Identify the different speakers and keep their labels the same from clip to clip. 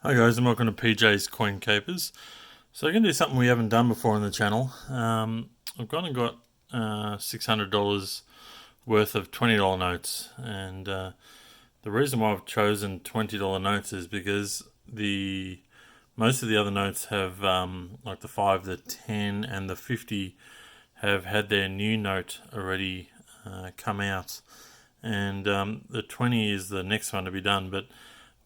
Speaker 1: Hi guys, and welcome to PJ's Coin Capers. So I'm going to do something we haven't done before on the channel. I've gone and got $600 worth of $20 notes, and the reason why I've chosen $20 notes is because most of the other notes have like the 5, the 10 and the 50 have had their new note already come out, and the 20 is the next one to be done. But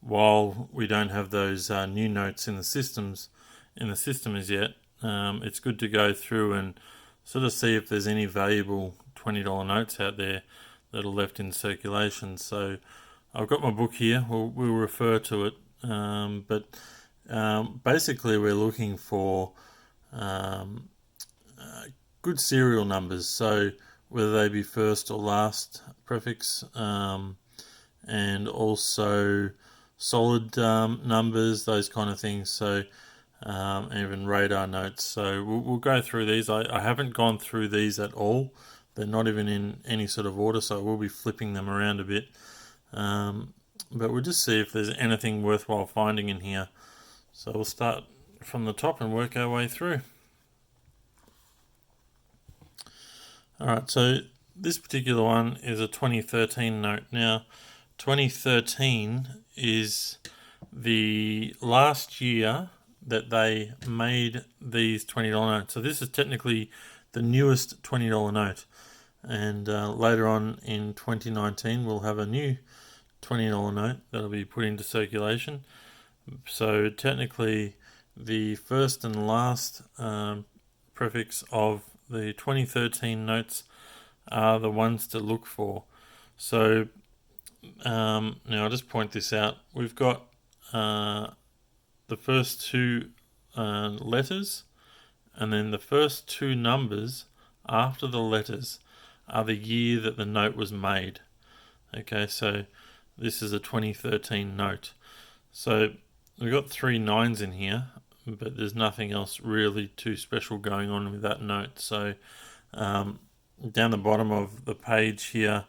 Speaker 1: while we don't have those new notes in the system as yet, it's good to go through and sort of see if there's any valuable $20 notes out there that are left in circulation. So I've got my book here. We'll refer to it, but basically we're looking for good serial numbers. So whether they be first or last prefix, and also solid numbers, those kind of things. So even radar notes. So we'll go through these. I haven't gone through these at all. They're not even in any sort of order, so we'll be flipping them around a bit. But we'll just see if there's anything worthwhile finding in here. So we'll start from the top and work our way through. Alright, so this particular one is a 2013 note. Now, 2013 is the last year that they made these $20 notes. So this is technically the newest $20 note. And later on in 2019, we'll have a new $20 note that'll be put into circulation. So technically, the first and last prefix of the 2013 notes are the ones to look for. So now I'll just point this out. We've got the first two letters, and then the first two numbers after the letters are the year that the note was made. Okay, so this is a 2013 note. So we've got 3 9s in here, but there's nothing else really too special going on with that note. So down the bottom of the page here,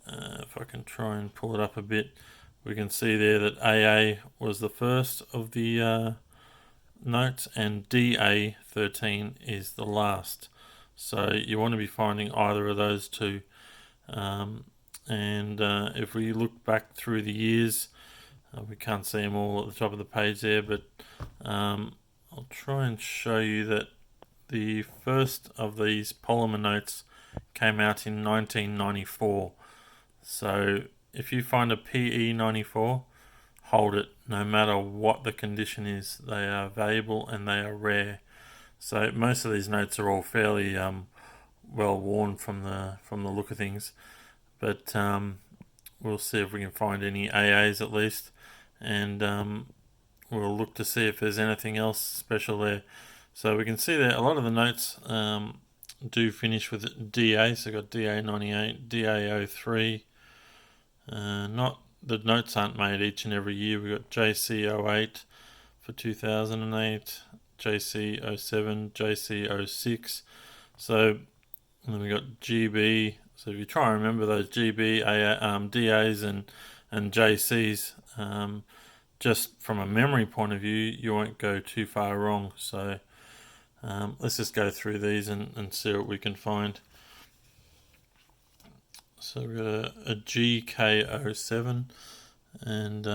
Speaker 1: if I can try and pull it up a bit, we can see there that AA was the first of the notes and DA13 is the last. So you want to be finding either of those two. And if we look back through the years, we can't see them all at the top of the page there, but I'll try and show you that the first of these polymer notes came out in 1994. So if you find a PE94, hold it, no matter what the condition is. They are valuable and they are rare. So most of these notes are all fairly well worn from the look of things, but we'll see if we can find any AAs at least, and we'll look to see if there's anything else special there. So we can see that a lot of the notes do finish with DA. So we've got DA98, DA03. Not the notes aren't made each and every year. We've got JC08 for 2008, JC07, JC06. So then we got GB. So if you try and remember those GB, DAs and JCs, just from a memory point of view, you won't go too far wrong. So let's just go through these and see what we can find. So we've got a GK07, and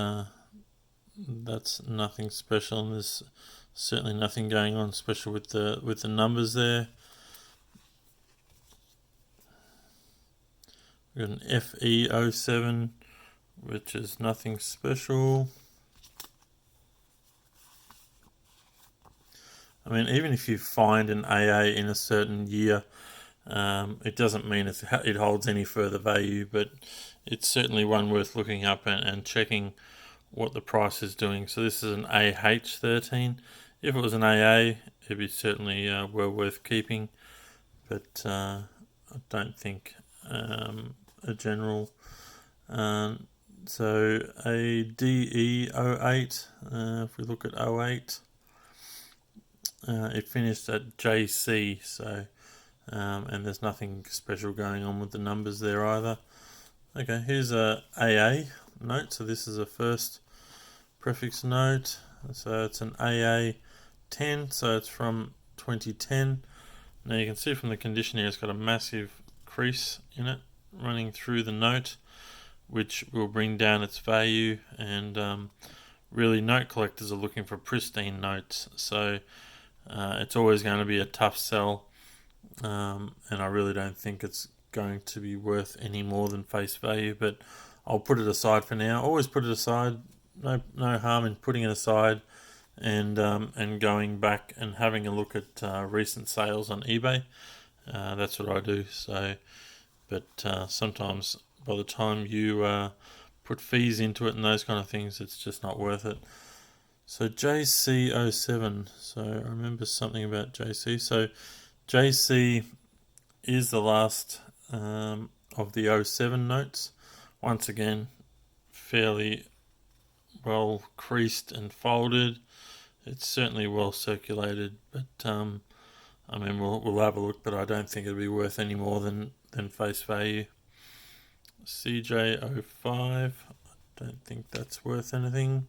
Speaker 1: that's nothing special, and there's certainly nothing going on special with the numbers there. We've got an FE07, which is nothing special. I mean, even if you find an AA in a certain year, it doesn't mean it holds any further value, but it's certainly one worth looking up and checking what the price is doing. So this is an AH13. If it was an AA, it'd be certainly well worth keeping, but I don't think a general. So a DE08, if we look at 08, it finished at JC, so and there's nothing special going on with the numbers there either. Okay, here's a AA note. So this is a first prefix note. So it's an AA10, so it's from 2010. Now you can see from the condition here it's got a massive crease in it running through the note, which will bring down its value, and really note collectors are looking for pristine notes, so it's always going to be a tough sell, and I really don't think it's going to be worth any more than face value, but I'll put it aside for now. Always put it aside. No harm in putting it aside and going back and having a look at recent sales on eBay. That's what I do. So, but sometimes by the time you put fees into it and those kind of things, it's just not worth it. So JC07. So I remember something about JC. So JC is the last of the 07 notes. Once again, fairly well creased and folded. It's certainly well circulated, but I mean we'll have a look, but I don't think it'll be worth any more than face value. CJ05, I don't think that's worth anything.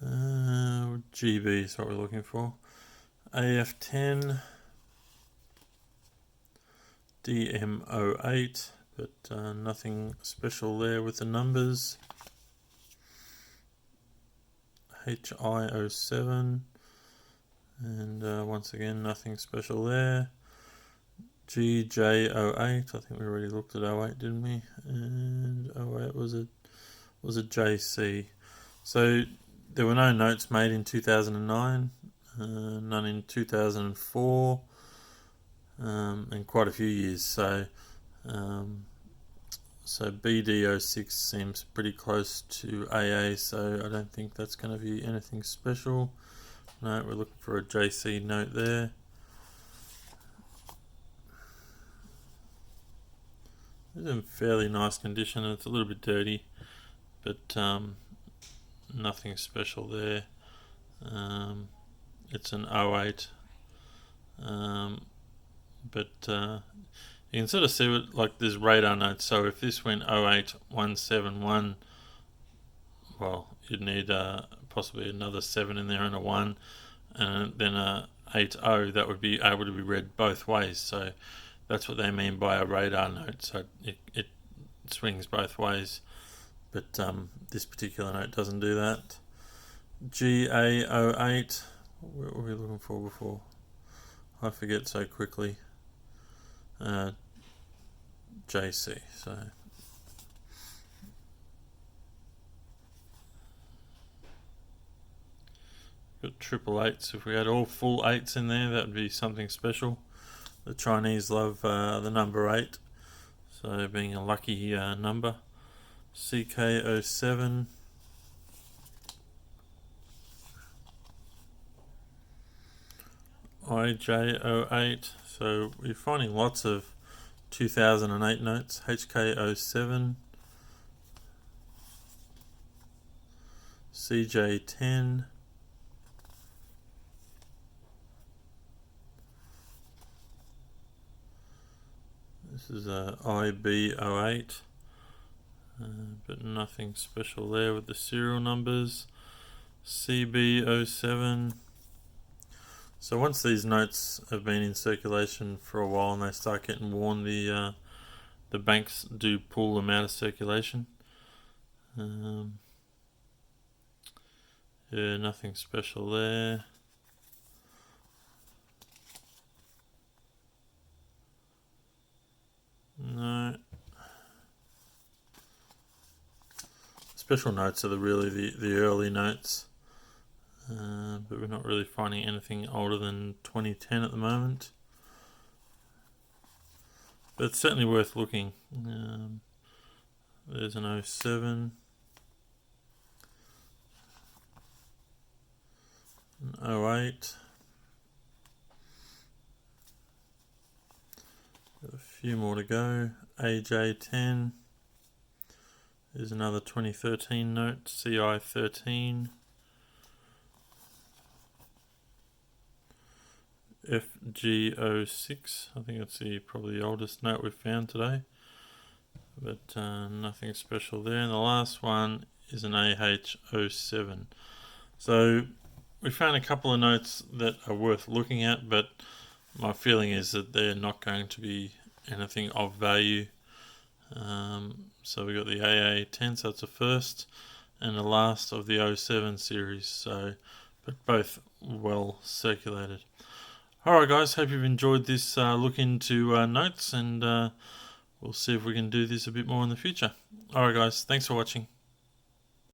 Speaker 1: GB is what we're looking for. AF10, DM08, but nothing special there with the numbers. HI07, and once again nothing special there. GJ08, I think we already looked at 08, didn't we? And 08 was a JC. So there were no notes made in 2009, none in 2004, and quite a few years. So BD06 seems pretty close to AA, so I don't think that's going to be anything special. No, we're looking for a JC note there. It's in fairly nice condition. It's a little bit dirty, but nothing special there. It's an 08, but you can sort of see what, like there's radar notes. So if this went 08171, well, you'd need possibly another 7 in there and a 1, and then a 80. That would be able to be read both ways. So that's what they mean by a radar note. So it swings both ways, but this particular note doesn't do that. GA08. What were we looking for before? I forget so quickly. JC. So got triple eights. If we had all full 8s in there, that would be something special. The Chinese love the number 8, so being a lucky number. CK07. IJ08. So we're finding lots of 2008 notes. HK07. CJ10. This is a IB08, but nothing special there with the serial numbers. CB07. So once these notes have been in circulation for a while and they start getting worn, the banks do pull them out of circulation. Yeah, nothing special there. No. Special notes are really the early notes. But we're not really finding anything older than 2010 at the moment. But it's certainly worth looking. There's an 07. An 08. Got a few more to go. AJ10. There's another 2013 note. CI13. FG06, I think that's probably the oldest note we've found today, but nothing special there. And the last one is an AH07. So we found a couple of notes that are worth looking at, but my feeling is that they're not going to be anything of value. So we got the AA10, so it's the first and the last of the 07 series, so but both well circulated. Alright guys, hope you've enjoyed this look into notes, and we'll see if we can do this a bit more in the future. Alright guys, thanks for watching.